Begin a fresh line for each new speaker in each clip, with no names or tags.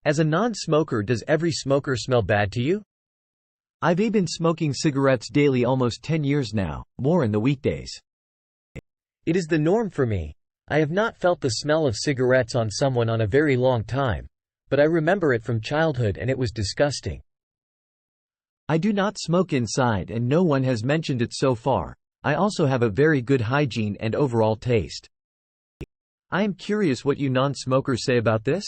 As a non-smoker, does every smoker smell bad to you?
I've been smoking cigarettes daily almost 10 years now, more in the weekdays.
It is the norm for me. I have not felt the smell of cigarettes on someone on a very long time, but I remember it from childhood and it was disgusting.
I do not smoke inside and no one has mentioned it so far. I also have a very good hygiene and overall taste. I am curious what you non-smokers say about this?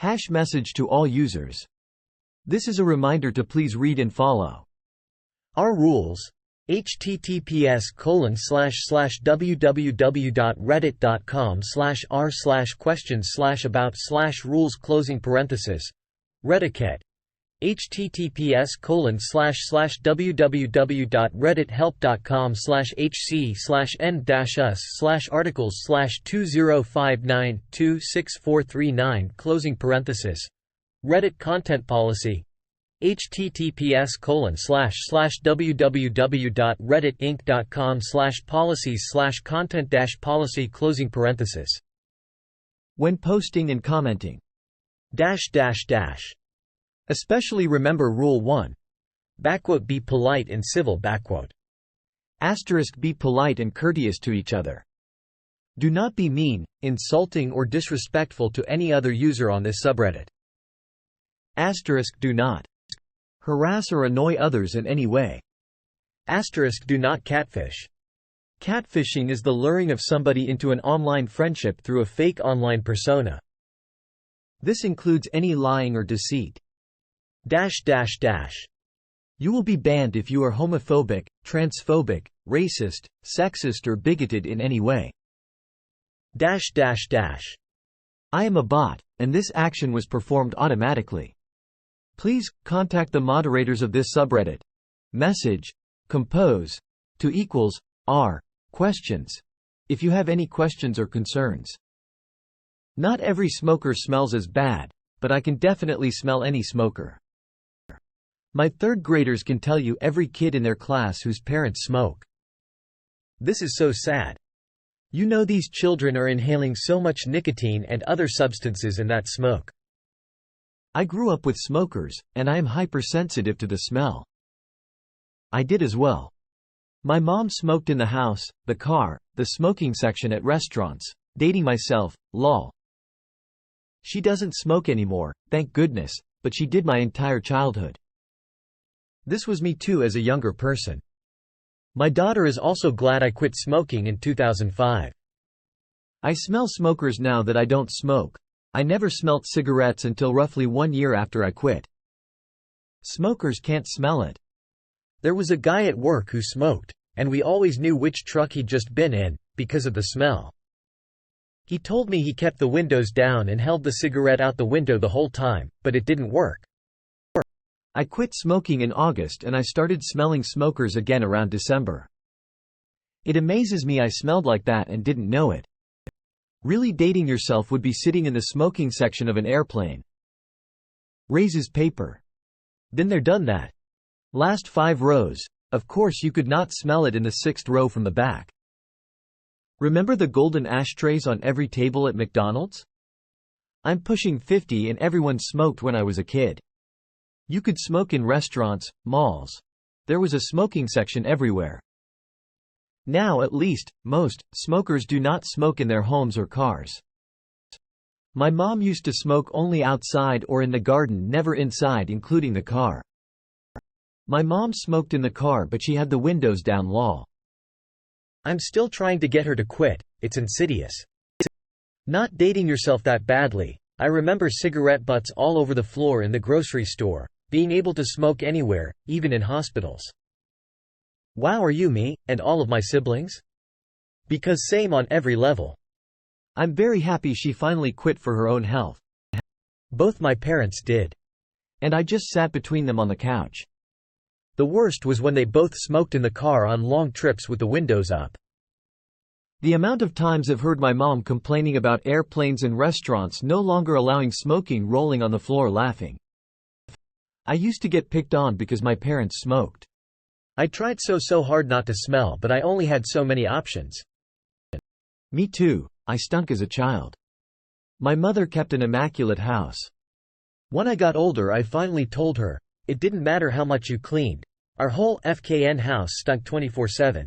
Hash message to all users. This is a reminder to please read and follow
our rules. https://www.reddit.com/r/questions/about/rules. Reddit. https://www.reddit.help.com/hc/n-us/articles/2059-26439 Reddit content policy. https://www.redditinc.com/policies/content-policy.
when posting and commenting.
Especially remember Rule 1. Be polite and civil.
Be polite and courteous to each other. Do not be mean, insulting or disrespectful to any other user on this subreddit. Do not harass or annoy others in any way.
Do not catfish.
Catfishing is the luring of somebody into an online friendship through a fake online persona. This includes any lying or deceit. You will be banned if you are homophobic, transphobic, racist, sexist or bigoted in any way.
I
am a bot, and this action was performed automatically. Please, contact the moderators of this subreddit. Message, compose, to =r, questions. If you have any questions or concerns. Not every smoker smells as bad, but I can definitely smell any smoker. My third graders can tell you every kid in their class whose parents smoke.
This is so sad. You know these children are inhaling so much nicotine and other substances in that smoke.
I grew up with smokers, and I am hypersensitive to the smell. I did as well. My mom smoked in the house, the car, the smoking section at restaurants. Dating myself, lol. She doesn't smoke anymore, thank goodness, but she did my entire childhood.
This was me too as a younger person. My daughter is also glad I quit smoking in 2005.
I smell smokers now that I don't smoke. I never smelt cigarettes until roughly 1 year after I quit. Smokers can't smell it.
There was a guy at work who smoked, and we always knew which truck he'd just been in, because of the smell. He told me he kept the windows down and held the cigarette out the window the whole time, but it didn't work.
I quit smoking in August and I started smelling smokers again around December. It amazes me I smelled like that and didn't know it. Really dating yourself would be sitting in the smoking section of an airplane. Raises paper. Been there, done that. Last 5 rows. Of course you could not smell it in the 6th row from the back. Remember the golden ashtrays on every table at McDonald's? I'm pushing 50 and everyone smoked when I was a kid. You could smoke in restaurants, malls. There was a smoking section everywhere. Now at least, most smokers do not smoke in their homes or cars. My mom used to smoke only outside or in the garden, never inside, including the car. My mom smoked in the car but she had the windows down, lol.
I'm still trying to get her to quit, it's insidious. Not dating yourself that badly. I remember cigarette butts all over the floor in the grocery store, being able to smoke anywhere, even in hospitals. Wow, are you me, and all of my siblings? Because same on every level.
I'm very happy she finally quit for her own health.
Both my parents did.
And I just sat between them on the couch.
The worst was when they both smoked in the car on long trips with the windows up.
The amount of times I've heard my mom complaining about airplanes and restaurants no longer allowing smoking, rolling on the floor laughing. I used to get picked on because my parents smoked.
I tried so hard not to smell, but I only had so many options.
Me too, I stunk as a child. My mother kept an immaculate house.
When I got older I finally told her, it didn't matter how much you cleaned. Our whole FKN house stunk 24/7.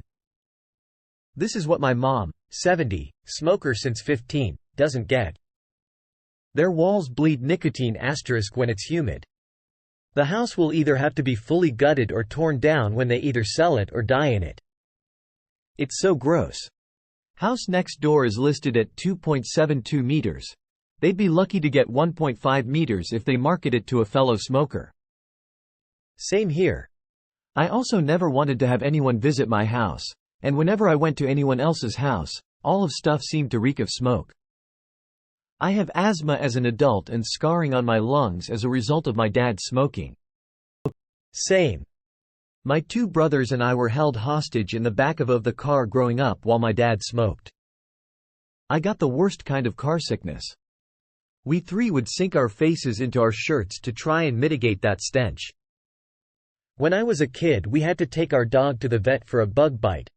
This is what my mom, 70, smoker since 15, doesn't get. Their walls bleed nicotine * when it's humid. The house will either have to be fully gutted or torn down when they either sell it or die in it. It's so gross.
House next door is listed at 2.72 meters. They'd be lucky to get 1.5 meters if they market it to a fellow smoker.
Same here.
I also never wanted to have anyone visit my house, and whenever I went to anyone else's house, all of stuff seemed to reek of smoke. I have asthma as an adult and scarring on my lungs as a result of my dad smoking.
Same. My 2 brothers and I were held hostage in the back of the car growing up while my dad smoked.
I got the worst kind of car sickness.
We 3 would sink our faces into our shirts to try and mitigate that stench. When I was a kid we had to take our dog to the vet for a bug bite.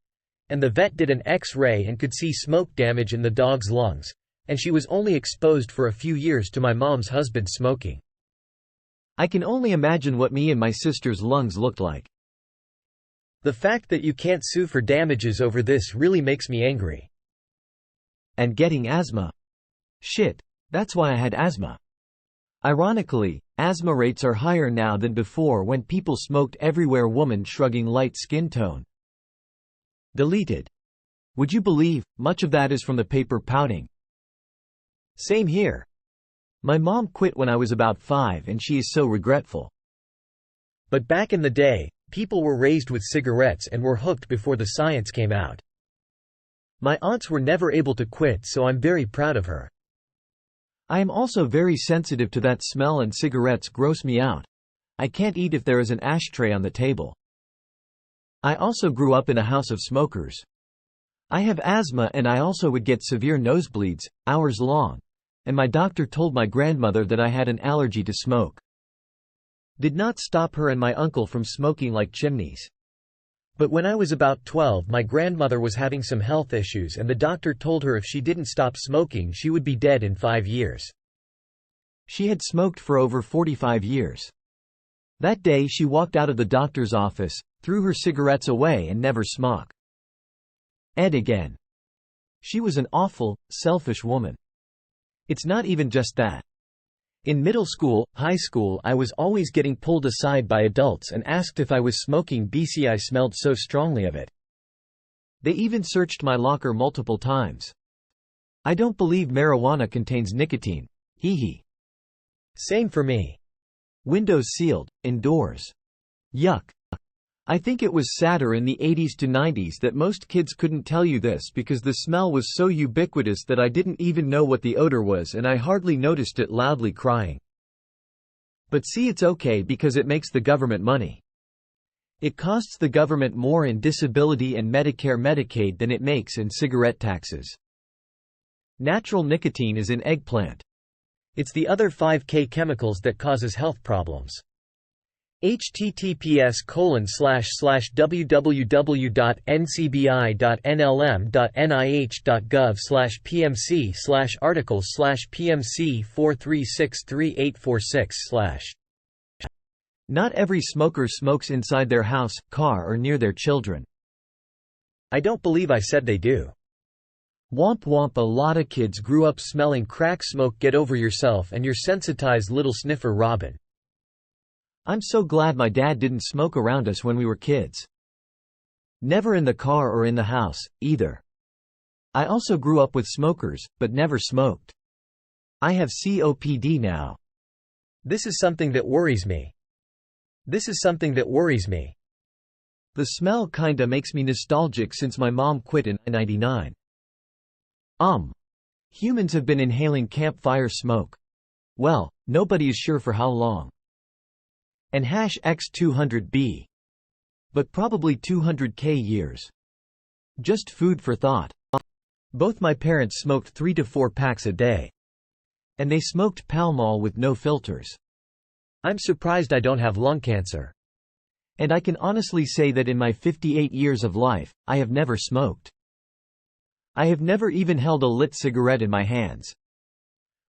And the vet did an X-ray and could see smoke damage in the dog's lungs, and she was only exposed for a few years to my mom's husband smoking.
I can only imagine what me and my sister's lungs looked like.
The fact that you can't sue for damages over this really makes me angry.
And getting asthma. Shit, that's why I had asthma. Ironically, asthma rates are higher now than before when people smoked everywhere. Woman shrugging light skin tone. Deleted. Would you believe, much of that is from the paper pouting.
Same here.
My mom quit when I was about 5 and she is so regretful.
But back in the day, people were raised with cigarettes and were hooked before the science came out. My aunts were never able to quit, so I'm very proud of her.
I am also very sensitive to that smell and cigarettes gross me out. I can't eat if there is an ashtray on the table. I also grew up in a house of smokers. I have asthma and I also would get severe nosebleeds, hours long, and my doctor told my grandmother that I had an allergy to smoke. Did not stop her and my uncle from smoking like chimneys. But when I was about 12 my grandmother was having some health issues and the doctor told her if she didn't stop smoking she would be dead in 5 years. She had smoked for over 45 years. That day she walked out of the doctor's office, threw her cigarettes away and never smoked again. She was an awful, selfish woman. It's not even just that. In middle school, high school I was always getting pulled aside by adults and asked if I was smoking BC. I smelled so strongly of it. They even searched my locker multiple times. I don't believe marijuana contains nicotine. Hee hee.
Same for me.
Windows sealed, indoors. Yuck. I think it was sadder in the 80s to 90s that most kids couldn't tell you this because the smell was so ubiquitous that I didn't even know what the odor was and I hardly noticed it loudly crying. But see, it's okay because it makes the government money. It costs the government more in disability and Medicare Medicaid than it makes in cigarette taxes. Natural nicotine is in eggplant.
It's the other 5K chemicals that causes health problems. https://www.ncbi.nlm.nih.gov/pmc/articles/pmc/4363846/.
Not every smoker smokes inside their house, car or near their children.
I don't believe I said they do. Womp womp. A lot of kids grew up smelling crack smoke. Get over yourself and your sensitized little sniffer Robin.
I'm so glad my dad didn't smoke around us when we were kids. Never in the car or in the house, either. I also grew up with smokers, but never smoked. I have COPD now.
This is something that worries me. The
smell kinda makes me nostalgic since my mom quit in 1999. Humans have been inhaling campfire smoke. Well, nobody is sure for how long. And #X200b. But probably 200k years. Just food for thought. Both my parents smoked 3 to 4 packs a day. And they smoked Pall Mall with no filters.
I'm surprised I don't have lung cancer.
And I can honestly say that in my 58 years of life, I have never smoked. I have never even held a lit cigarette in my hands.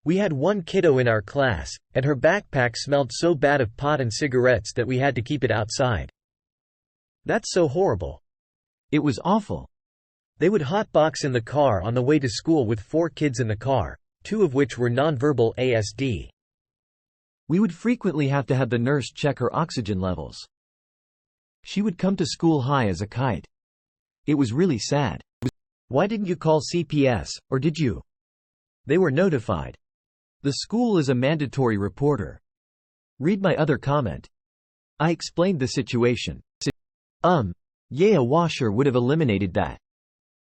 We had one kiddo in our class, and her backpack smelled so bad of pot and cigarettes that we had to keep it outside. That's so horrible.
It was awful.
They would hotbox in the car on the way to school with 4 kids in the car, 2 of which were nonverbal ASD.
We would frequently have to have the nurse check her oxygen levels. She would come to school high as a kite. It was really sad.
Why didn't you call CPS, or did you?
They were notified. The school is a mandatory reporter. Read my other comment. I explained the situation. Yeah, a washer would have eliminated that.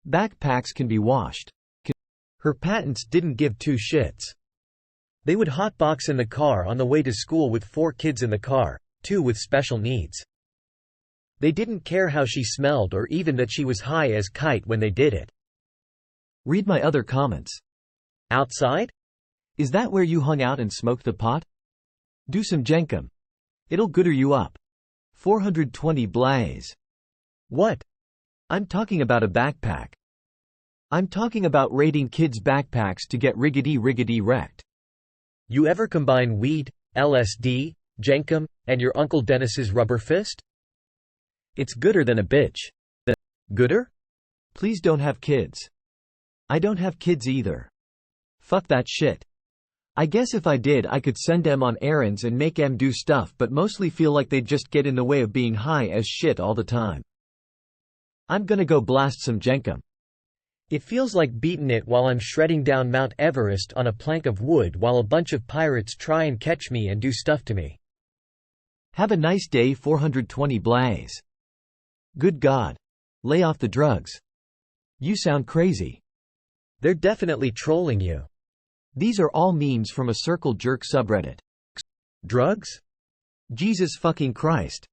Backpacks can be washed.
Her patents didn't give 2 shits. They would hotbox in the car on the way to school with 4 kids in the car, 2 with special needs. They didn't care how she smelled or even that she was high as kite when they did it.
Read my other comments.
Outside?
Is that where you hung out and smoked the pot? Do some jenkum. It'll gooder you up. 420 blaze.
What?
I'm talking about a backpack. I'm talking about raiding kids' backpacks to get riggedy wrecked.
You ever combine weed, LSD, jenkum, and your Uncle Dennis's rubber fist? It's gooder than a bitch. Gooder?
Please don't have kids. I don't have kids either. Fuck that shit. I guess if I did I could send them on errands and make them do stuff, but mostly feel like they'd just get in the way of being high as shit all the time. I'm gonna go blast some jenkum.
It feels like beating it while I'm shredding down Mount Everest on a plank of wood while a bunch of pirates try and catch me and do stuff to me.
Have a nice day. 420 blaze. Good God. Lay off the drugs. You sound crazy.
They're definitely trolling you.
These are all memes from a circle jerk subreddit.
Drugs?
Jesus fucking Christ.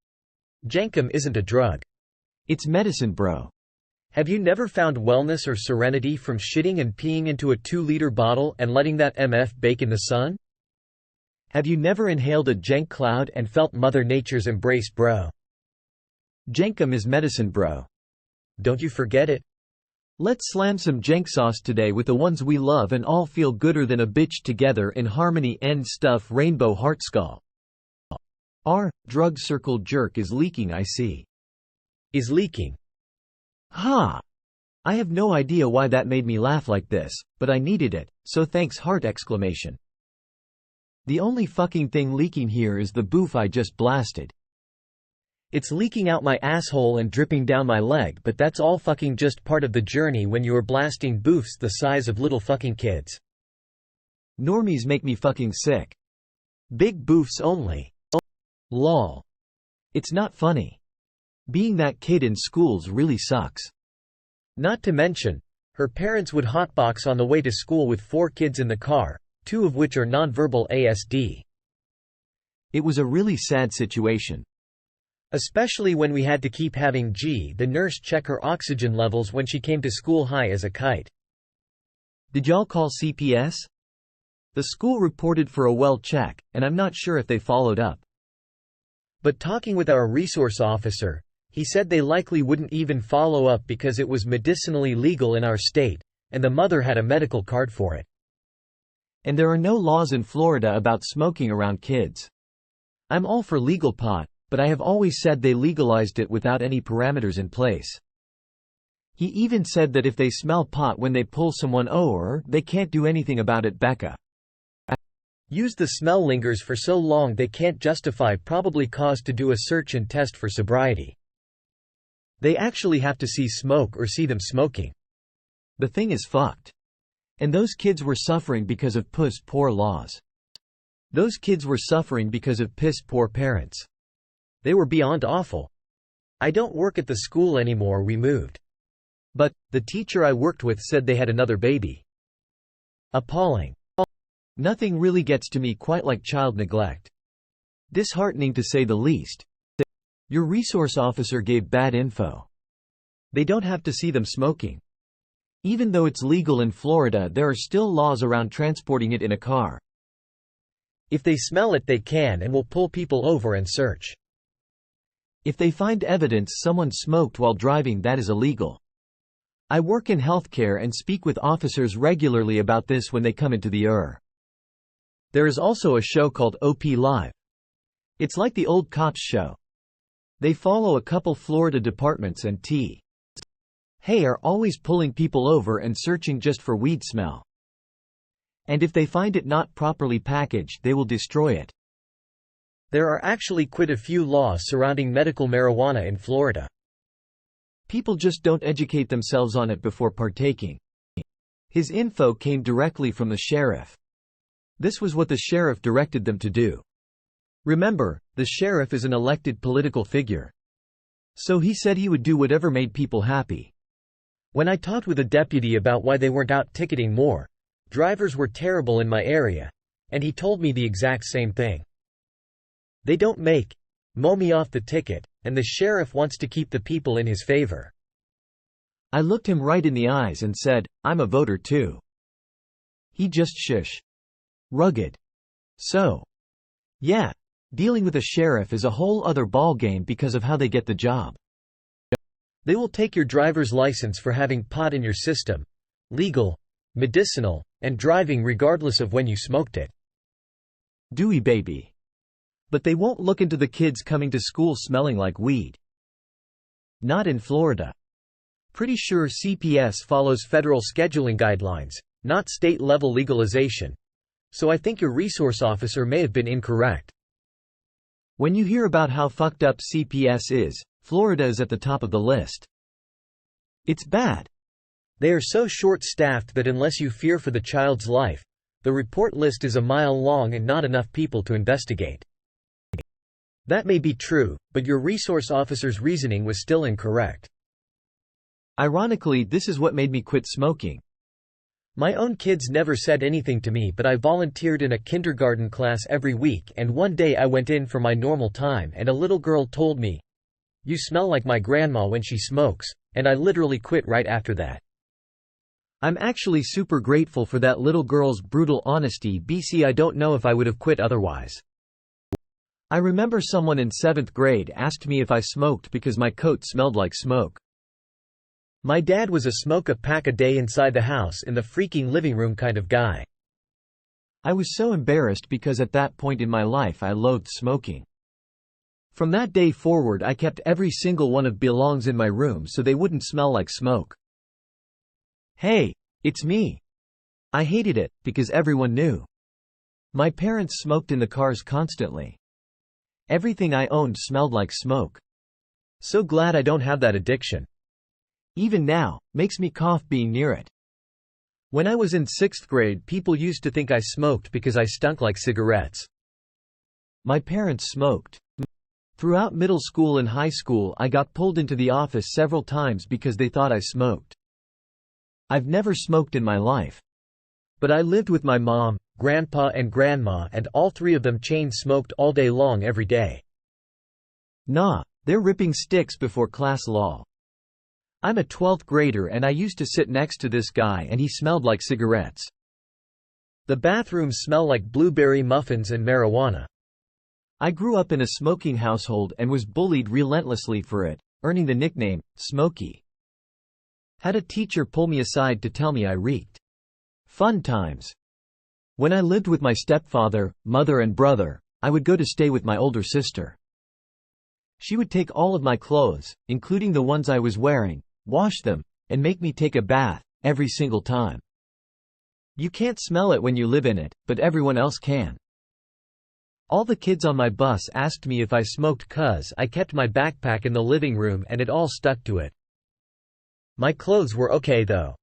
Jenkum isn't a drug.
It's medicine, bro.
Have you never found wellness or serenity from shitting and peeing into a 2-liter bottle and letting that MF bake in the sun? Have you never inhaled a jenk cloud and felt Mother Nature's embrace, bro?
Jenkum is medicine, bro.
Don't you forget it.
Let's slam some jenk sauce today with the ones we love and all feel gooder than a bitch together in harmony. End stuff. Rainbow heart skull. Drug circle jerk is leaking, I see.
Is leaking.
Ha! I have no idea why that made me laugh like this, but I needed it, so thanks heart exclamation. The only fucking thing leaking here is the boof I just blasted.
It's leaking out my asshole and dripping down my leg, but that's all fucking just part of the journey when you're blasting boofs the size of little fucking kids.
Normies make me fucking sick.
Big boofs only.
Lol. It's not funny. Being that kid in schools really sucks.
Not to mention, her parents would hotbox on the way to school with 4 kids in the car, 2 of which are nonverbal ASD.
It was a really sad situation.
Especially when we had to keep having the nurse check her oxygen levels when she came to school high as a kite.
Did y'all call CPS? The school reported for a well check, and I'm not sure if they followed up.
But talking with our resource officer, he said they likely wouldn't even follow up because it was medicinally legal in our state, and the mother had a medical card for it.
And there are no laws in Florida about smoking around kids. I'm all for legal pot, but I have always said they legalized it without any parameters in place. He even said that if they smell pot when they pull someone over, they can't do anything about it. Becca.
Use the smell lingers for so long they can't justify probably cause to do a search and test for sobriety. They actually have to see smoke or see them smoking.
The thing is fucked. And those kids were suffering because of piss-poor laws. Those kids were suffering because of piss-poor parents.
They were beyond awful. I don't work at the school anymore, we moved. But, the teacher I worked with said they had another baby. Appalling.
Nothing really gets to me quite like child neglect. Disheartening to say the least. Your resource officer gave bad info. They don't have to see them smoking. Even though it's legal in Florida, there are still laws around transporting it in a car.
If they smell it, they can and will pull people over and search.
If they find evidence someone smoked while driving, that is illegal. I work in healthcare and speak with officers regularly about this when they come into the There is also a show called OP Live. It's like the old cops show. They follow a couple Florida departments and Hey are always pulling people over and searching just for weed smell. And if they find it not properly packaged, they will destroy it.
There are actually quite a few laws surrounding medical marijuana in Florida.
People just don't educate themselves on it before partaking. His info came directly from the sheriff. This was what the sheriff directed them to do. Remember, the sheriff is an elected political figure. So he said he would do whatever made people happy.
When I talked with a deputy about why they weren't out ticketing more, drivers were terrible in my area, and he told me the exact same thing. They don't mow me off the ticket, and the sheriff wants to keep the people in his favor.
I looked him right in the eyes and said, I'm a voter too. He just rugged. So, yeah, dealing with a sheriff is a whole other ballgame because of how they get the job.
They will take your driver's license for having pot in your system, legal, medicinal, and driving regardless of when you smoked it.
Dewey baby. But they won't look into the kids coming to school smelling like weed. Not in Florida.
Pretty sure CPS follows federal scheduling guidelines, not state-level legalization. So I think your resource officer may have been incorrect.
When you hear about how fucked up CPS is, Florida is at the top of the list. It's bad.
They are so short-staffed that unless you fear for the child's life, the report list is a mile long and not enough people to investigate. That may be true, but your resource officer's reasoning was still incorrect.
Ironically, this is what made me quit smoking.
My own kids never said anything to me, but I volunteered in a kindergarten class every week, and one day I went in for my normal time and a little girl told me, "You smell like my grandma when she smokes," and I literally quit right after that.
I'm actually super grateful for that little girl's brutal honesty. I don't know if I would have quit otherwise. I remember someone in 7th grade asked me if I smoked because my coat smelled like smoke.
My dad was a smoke a pack a day inside the house in the freaking living room kind of guy.
I was so embarrassed because at that point in my life I loathed smoking. From that day forward I kept every single one of belongs in my room so they wouldn't smell like smoke. Hey, it's me. I hated it, because everyone knew. My parents smoked in the cars constantly. Everything I owned smelled like smoke.
So glad I don't have that addiction.
Even now, makes me cough being near it.
When I was in 6th grade, people used to think I smoked because I stunk like cigarettes.
My parents smoked. Throughout middle school and high school I got pulled into the office several times because they thought I smoked. I've never smoked in my life.
But I lived with my mom, grandpa and grandma, and all three of them chain smoked all day long every day.
Nah, they're ripping sticks before class lol. I'm a 12th grader and I used to sit next to this guy and he smelled like cigarettes.
The bathrooms smell like blueberry muffins and marijuana.
I grew up in a smoking household and was bullied relentlessly for it, earning the nickname, Smokey. Had a teacher pull me aside to tell me I reeked. Fun times. When I lived with my stepfather, mother and brother, I would go to stay with my older sister. She would take all of my clothes, including the ones I was wearing, wash them, and make me take a bath, every single time. You can't smell it when you live in it, but everyone else can. All the kids on my bus asked me if I smoked 'cause I kept my backpack in the living room and it all stuck to it.
My clothes were okay though.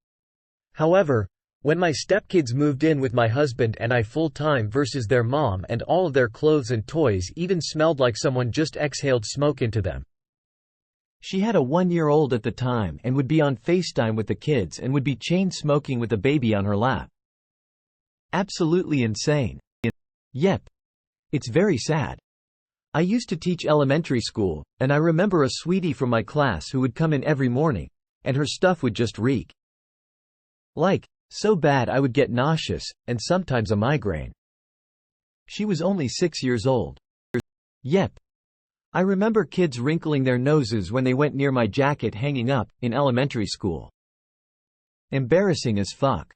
However, when my stepkids moved in with my husband and I full-time versus their mom, and all of their clothes and toys even smelled like someone just exhaled smoke into them.
She had a 1-year-old at the time and would be on FaceTime with the kids and would be chain smoking with a baby on her lap. Absolutely insane. Yep. It's very sad. I used to teach elementary school, and I remember a sweetie from my class who would come in every morning, and her stuff would just reek. Like, so bad I would get nauseous, and sometimes a migraine. She was only 6 years old. Yep. I remember kids wrinkling their noses when they went near my jacket hanging up, in elementary school. Embarrassing as fuck.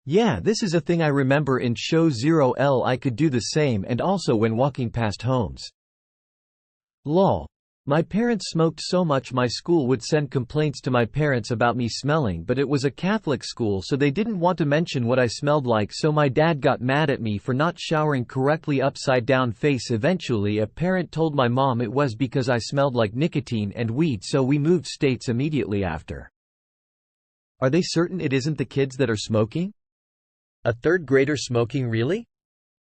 Yeah, this is a thing I remember in show 0L. I could do the same, and also when walking past homes. Lol. My parents smoked so much my school would send complaints to my parents about me smelling, but it was a Catholic school so they didn't want to mention what I smelled like, so my dad got mad at me for not showering correctly upside down face. Eventually a parent told my mom it was because I smelled like nicotine and weed, so we moved states immediately after. Are they certain it isn't the kids that are smoking?
A third grader smoking, really?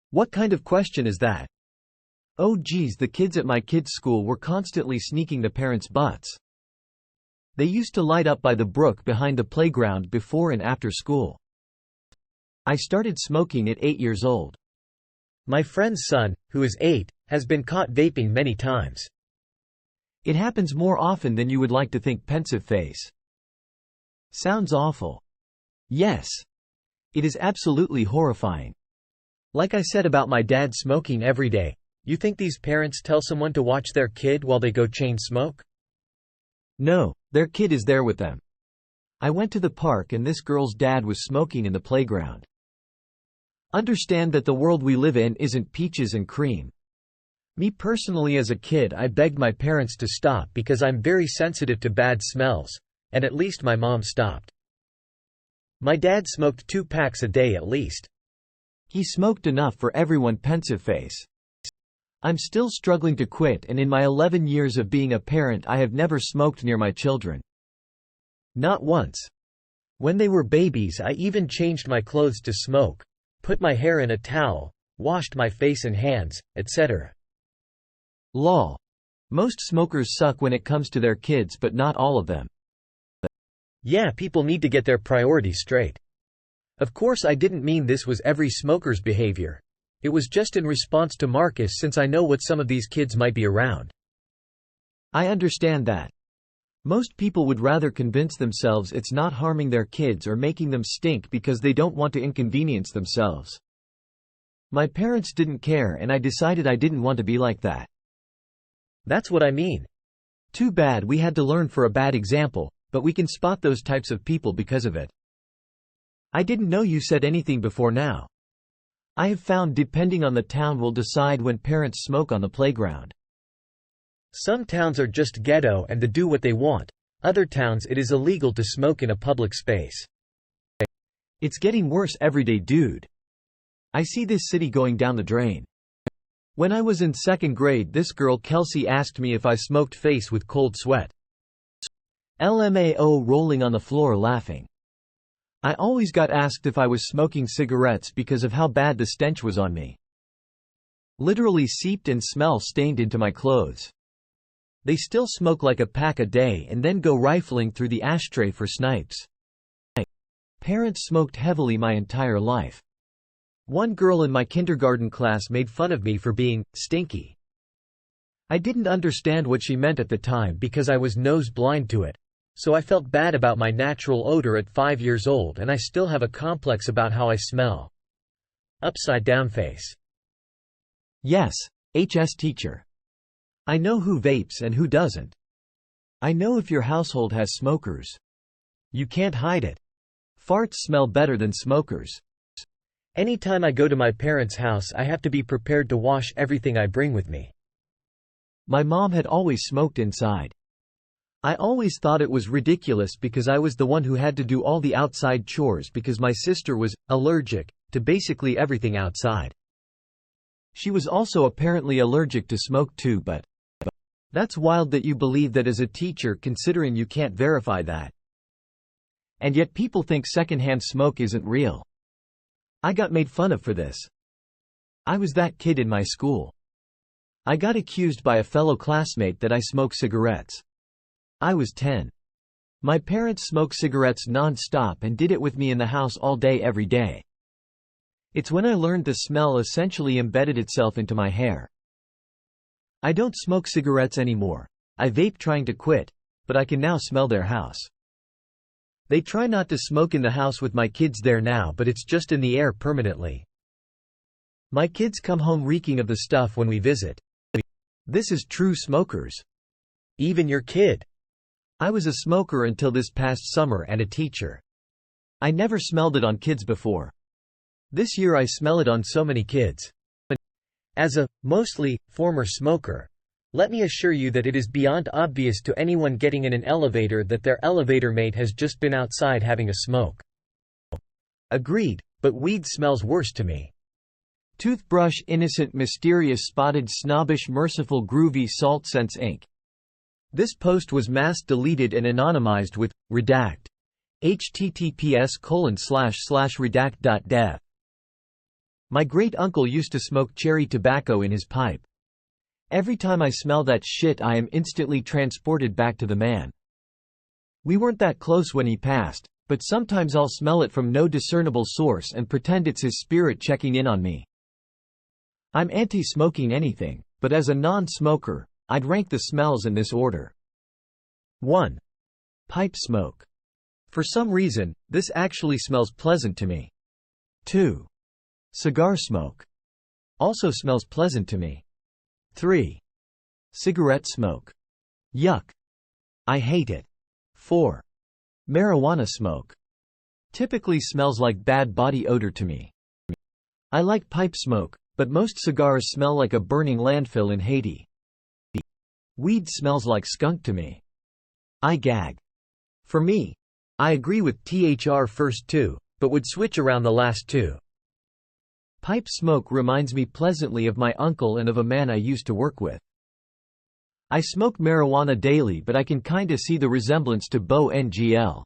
What kind of question is that? Oh geez, the kids at my kids' school were constantly sneaking the parents' butts. They used to light up by the brook behind the playground before and after school. I started smoking at 8 years old.
My friend's son, who is 8, has been caught vaping many times.
It happens more often than you would like to think. Pensive face. Sounds awful. Yes. It is absolutely horrifying.
Like I said about my dad smoking every day, you think these parents tell someone to watch their kid while they go chain smoke?
No, their kid is there with them. I went to the park and this girl's dad was smoking in the playground. Understand that the world we live in isn't peaches and cream. Me personally, as a kid, I begged my parents to stop because I'm very sensitive to bad smells, and at least my mom stopped. My dad smoked 2 packs a day at least. He smoked enough for everyone. Pensive face. I'm still struggling to quit, and in my 11 years of being a parent I have never smoked near my children.
Not once. When they were babies I even changed my clothes to smoke, put my hair in a towel, washed my face and hands, etc.
Lol. Most smokers suck when it comes to their kids, but not all of them.
Yeah, people need to get their priorities straight. Of course I didn't mean this was every smoker's behavior. It was just in response to Marcus, since I know what some of these kids might be around.
I understand that. Most people would rather convince themselves it's not harming their kids or making them stink because they don't want to inconvenience themselves. My parents didn't care, and I decided I didn't want to be like that.
That's what I mean.
Too bad we had to learn for a bad example, but we can spot those types of people because of it. I didn't know you said anything before now. I have found depending on the town will decide when parents smoke on the playground.
Some towns are just ghetto and they do what they want. Other towns it is illegal to smoke in a public space.
It's getting worse every day, dude. I see this city going down the drain. When I was in 2nd grade, this girl Kelsey asked me if I smoked face with cold sweat. LMAO, rolling on the floor laughing. I always got asked if I was smoking cigarettes because of how bad the stench was on me. Literally seeped and smell stained into my clothes. They still smoke like a pack a day and then go rifling through the ashtray for snipes. Parents smoked heavily my entire life. One girl in my kindergarten class made fun of me for being stinky. I didn't understand what she meant at the time because I was nose blind to it. So I felt bad about my natural odor at 5 years old, and I still have a complex about how I smell. Upside down face. Yes, HS teacher. I know who vapes and who doesn't. I know if your household has smokers. You can't hide it. Farts smell better than smokers.
Anytime I go to my parents' house I have to be prepared to wash everything I bring with me.
My mom had always smoked inside. I always thought it was ridiculous because I was the one who had to do all the outside chores because my sister was allergic to basically everything outside. She was also apparently allergic to smoke too, but that's wild that you believe that as a teacher, considering you can't verify that. And yet people think secondhand smoke isn't real. I got made fun of for this. I was that kid in my school. I got accused by a fellow classmate that I smoke cigarettes. I was 10. My parents smoked cigarettes non-stop and did it with me in the house all day every day. It's when I learned the smell essentially embedded itself into my hair. I don't smoke cigarettes anymore. I vape trying to quit, but I can now smell their house. They try not to smoke in the house with my kids there now, but it's just in the air permanently. My kids come home reeking of the stuff when we visit. This is true smokers.
Even your kid.
I was a smoker until this past summer and a teacher. I never smelled it on kids before.
This year I smell it on so many kids. As a, mostly, former smoker, let me assure you that it is beyond obvious to anyone getting in an elevator that their elevator mate has just been outside having a smoke. Agreed, but weed smells worse to me.
Toothbrush innocent mysterious spotted snobbish merciful groovy salt sense Inc. This post was mass deleted and anonymized with redact. https://redact.dev. My great uncle used to smoke cherry tobacco in his pipe. Every time I smell that shit I am instantly transported back to the man. We weren't that close when he passed, but sometimes I'll smell it from no discernible source and pretend it's his spirit checking in on me. I'm anti-smoking anything, but as a non-smoker, I'd rank the smells in this order. 1. Pipe smoke. For some reason, this actually smells pleasant to me. 2. Cigar smoke. Also smells pleasant to me. 3. Cigarette smoke. Yuck. I hate it. 4. Marijuana smoke. Typically smells like bad body odor to me. I like pipe smoke, but most cigars smell like a burning landfill in Haiti. Weed smells like skunk to me. I gag. For me, I agree with THR first two, but would switch around the last two. Pipe smoke reminds me pleasantly of my uncle and of a man I used to work with. I smoke marijuana daily, but I can kinda see the resemblance to Bo NGL.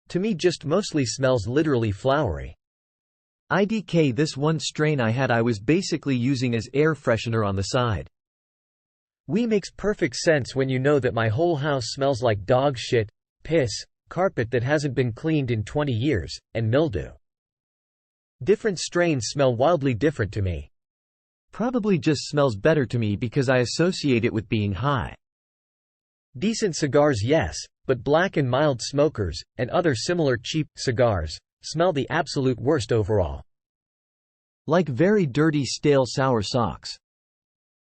To me just mostly smells literally flowery. IDK this one strain I had I was basically using as air freshener on the side. We makes perfect sense when you know that my whole house smells like dog shit, piss, carpet that hasn't been cleaned in 20 years, and mildew. Different strains smell wildly different to me. Probably just smells better to me because I associate it with being high. Decent cigars yes, but black and mild smokers, and other similar cheap cigars, smell the absolute worst overall. Like very dirty stale sour socks.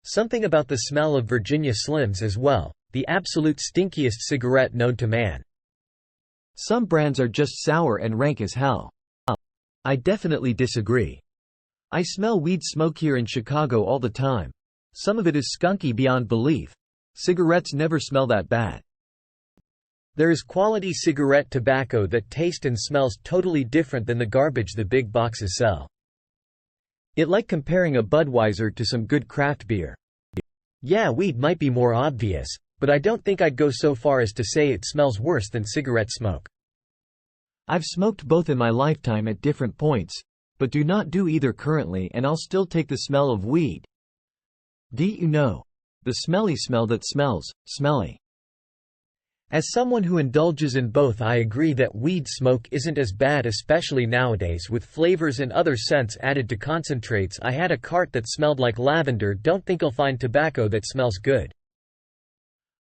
Something about the smell of Virginia Slims as well, the absolute stinkiest cigarette known to man. Some brands are just sour and rank as hell. I definitely disagree. I smell weed smoke here in Chicago all the time. Some of it is skunky beyond belief. Cigarettes never smell that bad. There is quality cigarette tobacco that tastes and smells totally different than the garbage the big boxes sell. It like comparing a Budweiser to some good craft beer. Yeah, weed might be more obvious, but I don't think I'd go so far as to say it smells worse than cigarette smoke. I've smoked both in my lifetime at different points, but do not do either currently, and I'll still take the smell of weed. Do you know? The smelly smell that smells smelly. As someone who indulges in both, I agree that weed smoke isn't as bad, especially nowadays with flavors and other scents added to concentrates. I had a cart that smelled like lavender. Don't think I'll find tobacco that smells good.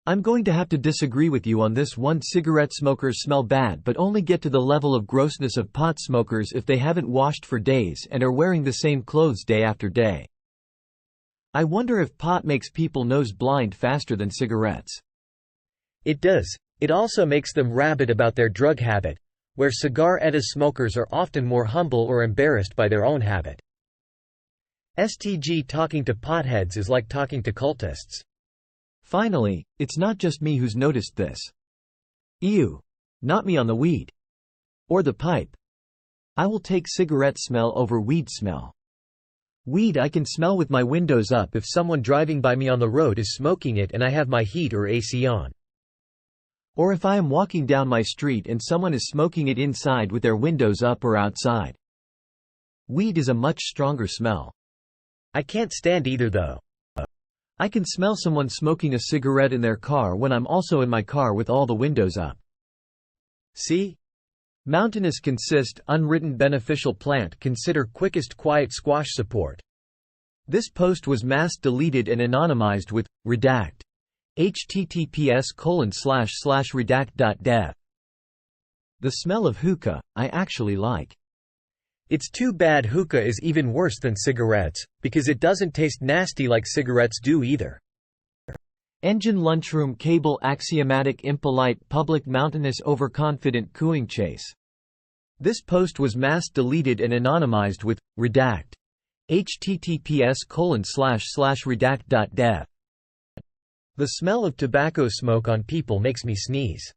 I'm going to have to disagree with you on this one. Cigarette smokers smell bad but only get to the level of grossness of pot smokers if they haven't washed for days and are wearing the same clothes day after day. I wonder if pot makes people nose blind faster than cigarettes. It does. It also makes them rabid about their drug habit, where cigar-etta smokers are often more humble or embarrassed by their own habit. STG talking to potheads is like talking to cultists. Finally, it's not just me who's noticed this. Ew. Not me on the weed. Or the pipe. I will take cigarette smell over weed smell. Weed I can smell with my windows up if someone driving by me on the road is smoking it and I have my heat or AC on. Or if I am walking down my street and someone is smoking it inside with their windows up or outside. Weed is a much stronger smell. I can't stand either though. I can smell someone smoking a cigarette in their car when I'm also in my car with all the windows up. See? Mountainous consist unwritten beneficial plant consider quickest quiet squash support. This post was mass deleted and anonymized with redact. https://redact.dev. The smell of hookah, I actually like. It's too bad hookah is even worse than cigarettes, because it doesn't taste nasty like cigarettes do either. Engine lunchroom cable axiomatic impolite public mountainous overconfident cooing chase. This post was mass deleted and anonymized with redact. https://redact.dev.
The smell of tobacco smoke on people makes me sneeze.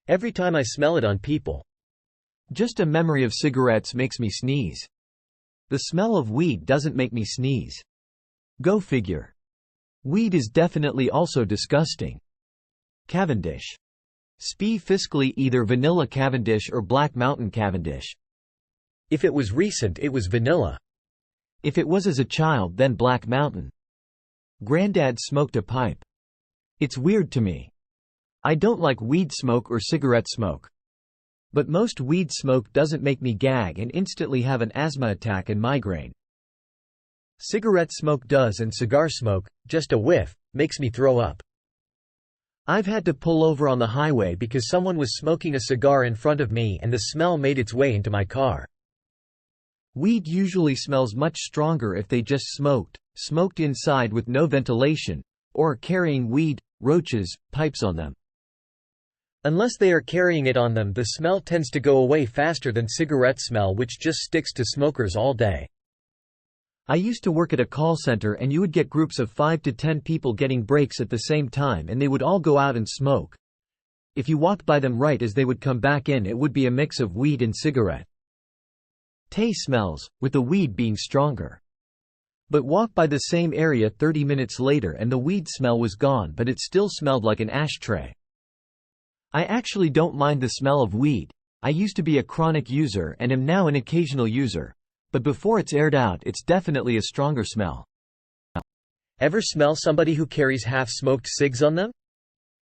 Every time I smell it on people.
Just a memory of cigarettes makes me sneeze. The smell of weed doesn't make me sneeze. Go figure. Weed is definitely also disgusting. Cavendish. Spee fiscally either vanilla Cavendish or Black Mountain Cavendish.
If it was recent, it was vanilla.
If it was as a child, then Black Mountain. Granddad smoked a pipe. It's weird to me. I don't like weed smoke or cigarette smoke. But most weed smoke doesn't make me gag and instantly have an asthma attack and migraine.
Cigarette smoke does, and cigar smoke, just a whiff, makes me throw up. I've had to pull over on the highway because someone was smoking a cigar in front of me and the smell made its way into my car.
Weed usually smells much stronger if they just smoked inside with no ventilation, or carrying weed, roaches, pipes on them.
Unless they are carrying it on them, the smell tends to go away faster than cigarette smell, which just sticks to smokers all day.
I used to work at a call center and you would get groups of 5 to 10 people getting breaks at the same time and they would all go out and smoke. If you walked by them right as they would come back in, it would be a mix of weed and cigarette. Smells, with the weed being stronger. But walk by the same area 30 minutes later and the weed smell was gone, but it still smelled like an ashtray. I actually don't mind the smell of weed. I used to be a chronic user and am now an occasional user. But before it's aired out, it's definitely a stronger smell.
Ever smell somebody who carries half-smoked cigs on them?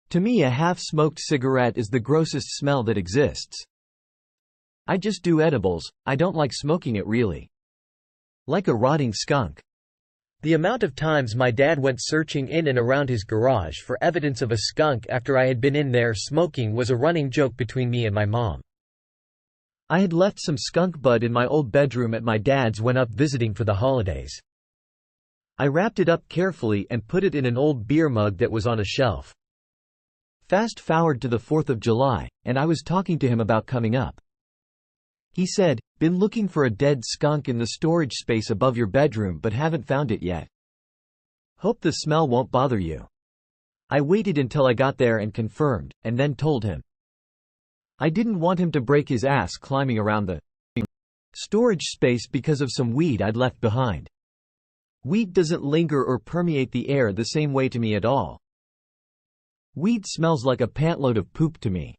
To me, a half-smoked cigarette is the grossest smell that exists. I just do edibles, I don't like smoking it really. Like a rotting skunk.
The amount of times my dad went searching in and around his garage for evidence of a skunk after I had been in there smoking was a running joke between me and my mom.
I had left some skunk bud in my old bedroom at my dad's when up visiting for the holidays. I wrapped it up carefully and put it in an old beer mug that was on a shelf. Fast forward to the 4th of July, and I was talking to him about coming up. He said, "Been looking for a dead skunk in the storage space above your bedroom but haven't found it yet. Hope the smell won't bother you." I waited until I got there and confirmed, and then told him. I didn't want him to break his ass climbing around the storage space because of some weed I'd left behind. Weed doesn't linger or permeate the air the same way to me at all. Weed smells like a pantload of poop to me.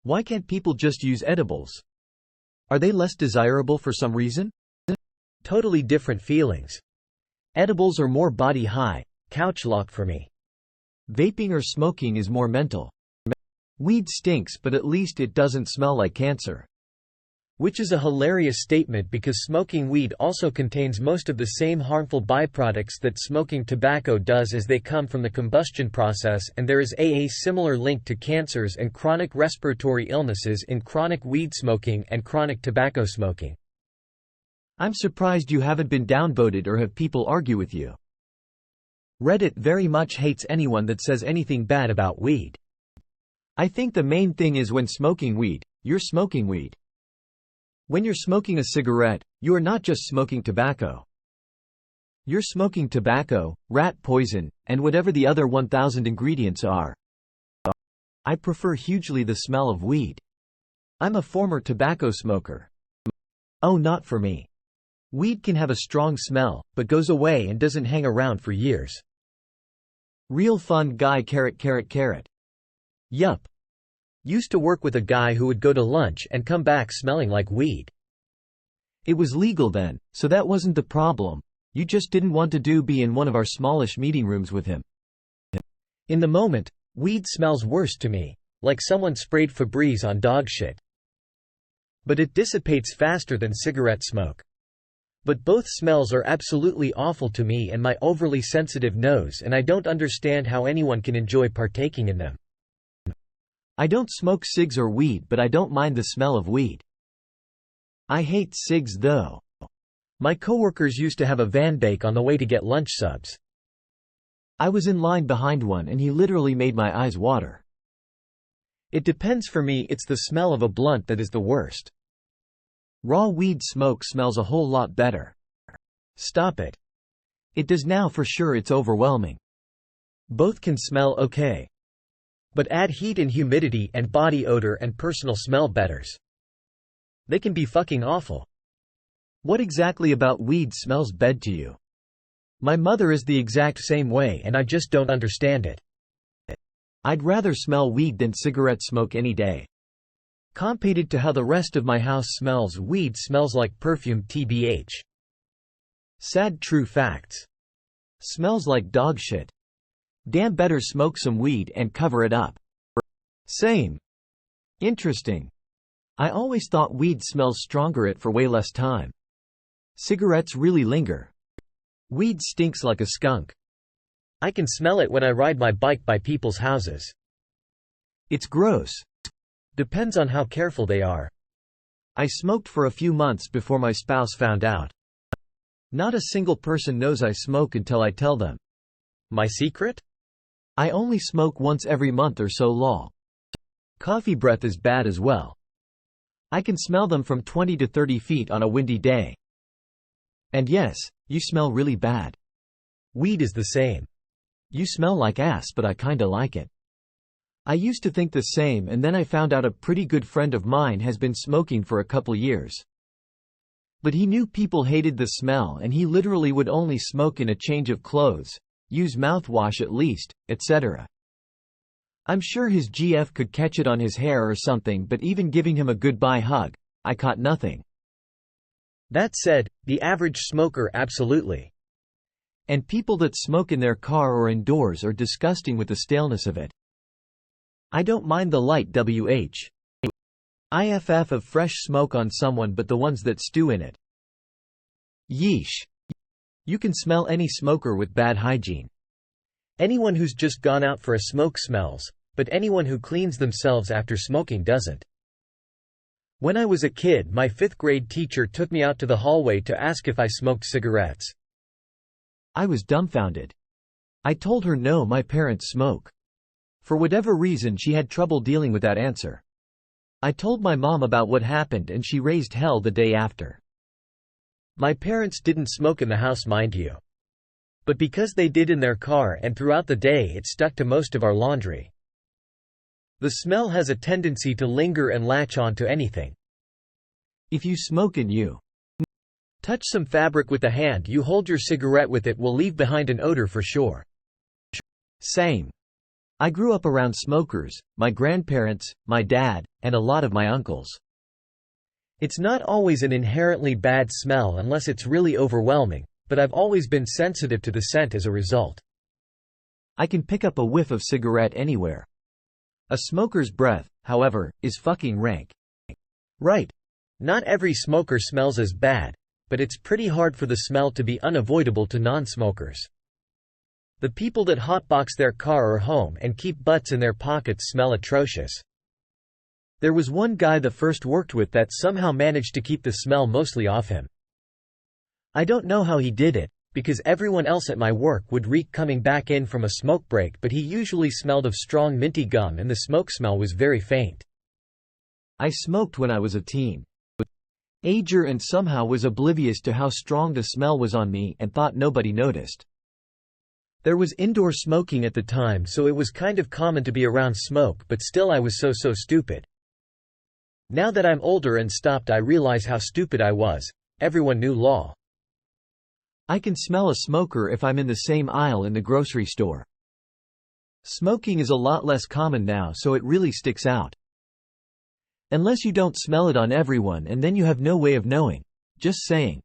Why can't people just use edibles? Are they less desirable for some reason?
Totally different feelings. Edibles are more body high, couch lock for me.
Vaping or smoking is more mental. Weed stinks, but at least it doesn't smell like cancer.
Which is a hilarious statement because smoking weed also contains most of the same harmful byproducts that smoking tobacco does, as they come from the combustion process, and there is a similar link to cancers and chronic respiratory illnesses in chronic weed smoking and chronic tobacco smoking.
I'm surprised you haven't been downvoted or have people argue with you. Reddit very much hates anyone that says anything bad about weed. I think the main thing is when smoking weed, you're smoking weed. When you're smoking a cigarette, you are not just smoking tobacco. You're smoking tobacco, rat poison, and whatever the other 1,000 ingredients are. I prefer hugely the smell of weed. I'm a former tobacco smoker. Oh, not for me. Weed can have a strong smell, but goes away and doesn't hang around for years. Real fun guy. Yup.
Used to work with a guy who would go to lunch and come back smelling like weed.
It was legal then, so that wasn't the problem. You just didn't want to be in one of our smallish meeting rooms with him.
In the moment, weed smells worse to me, like someone sprayed Febreze on dog shit. But it dissipates faster than cigarette smoke. But both smells are absolutely awful to me and my overly sensitive nose, and I don't understand how anyone can enjoy partaking in them.
I don't smoke cigs or weed, but I don't mind the smell of weed. I hate cigs though.
My coworkers used to have a van bake on the way to get lunch subs.
I was in line behind one and he literally made my eyes water.
It depends. For me, it's the smell of a blunt that is the worst.
Raw weed smoke smells a whole lot better.
Stop it.
It does now for sure, it's overwhelming.
Both can smell okay. But add heat and humidity and body odor and personal smell betters. They can be fucking awful.
What exactly about weed smells bad to you?
My mother is the exact same way and I just don't understand it.
I'd rather smell weed than cigarette smoke any day.
Compared to how the rest of my house smells, weed smells like perfume tbh. Sad true facts.
Smells like dog shit. Damn, better smoke some weed and cover it up.
Same.
Interesting. I always thought weed smells stronger it for way less time. Cigarettes really linger.
Weed stinks like a skunk. I can smell it when I ride my bike by people's houses.
It's gross.
Depends on how careful they are.
I smoked for a few months before my spouse found out. Not a single person knows I smoke until I tell them.
My secret?
I only smoke once every month or so long. Coffee breath is bad as well. I can smell them from 20 to 30 feet on a windy day. And yes, you smell really bad.
Weed is the same.
You smell like ass, but I kinda like it. I used to think the same, and then I found out a pretty good friend of mine has been smoking for a couple years. But he knew people hated the smell and he literally would only smoke in a change of clothes, use mouthwash at least, etc. I'm sure his GF could catch it on his hair or something, but even giving him a goodbye hug, I caught nothing.
That said, the average smoker absolutely.
And people that smoke in their car or indoors are disgusting with the staleness of it. I don't mind the light whiff of fresh smoke on someone, but the ones that stew in it. Yeesh. You can smell any smoker with bad hygiene.
Anyone who's just gone out for a smoke smells, but anyone who cleans themselves after smoking doesn't. When I was a kid, my 5th grade teacher took me out to the hallway to ask if I smoked cigarettes.
I was dumbfounded. I told her no, my parents smoke. For whatever reason, she had trouble dealing with that answer. I told my mom about what happened and she raised hell the day after.
My parents didn't smoke in the house, mind you. But because they did in their car and throughout the day, it stuck to most of our laundry. The smell has a tendency to linger and latch on to anything.
If you smoke and you
touch some fabric with the hand you hold your cigarette with, it will leave behind an odor for sure.
Same. I grew up around smokers, my grandparents, my dad, and a lot of my uncles.
It's not always an inherently bad smell unless it's really overwhelming, but I've always been sensitive to the scent as a result.
I can pick up a whiff of cigarette anywhere. A smoker's breath, however, is fucking rank.
Right. Not every smoker smells as bad, but it's pretty hard for the smell to be unavoidable to non-smokers. The people that hotbox their car or home and keep butts in their pockets smell atrocious. There was one guy the first worked with that somehow managed to keep the smell mostly off him. I don't know how he did it, because everyone else at my work would reek coming back in from a smoke break, but he usually smelled of strong minty gum and the smoke smell was very faint.
I smoked when I was a teen. Ager and somehow was oblivious to how strong the smell was on me and thought nobody noticed.
There was indoor smoking at the time, so it was kind of common to be around smoke, but still I was so stupid. Now that I'm older and stopped, I realize how stupid I was. Everyone knew law.
I can smell a smoker if I'm in the same aisle in the grocery store. Smoking is a lot less common now, so it really sticks out. Unless you don't smell it on everyone, and then you have no way of knowing. Just saying.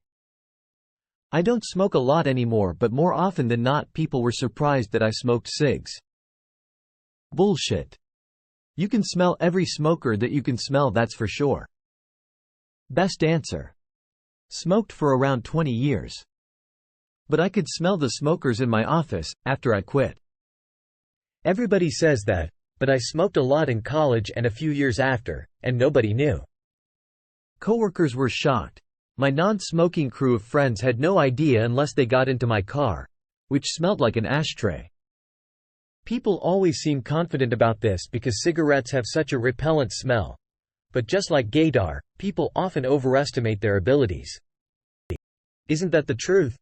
I don't smoke a lot anymore, but more often than not people were surprised that I smoked cigs. Bullshit. You can smell every smoker that you can smell, that's for sure. Best answer. Smoked for around 20 years. But I could smell the smokers in my office, after I quit.
Everybody says that, but I smoked a lot in college and a few years after, and nobody knew.
Coworkers were shocked. My non-smoking crew of friends had no idea unless they got into my car, which smelled like an ashtray.
People always seem confident about this because cigarettes have such a repellent smell. but just like gaydar, people often overestimate their abilities. Isn't that the truth?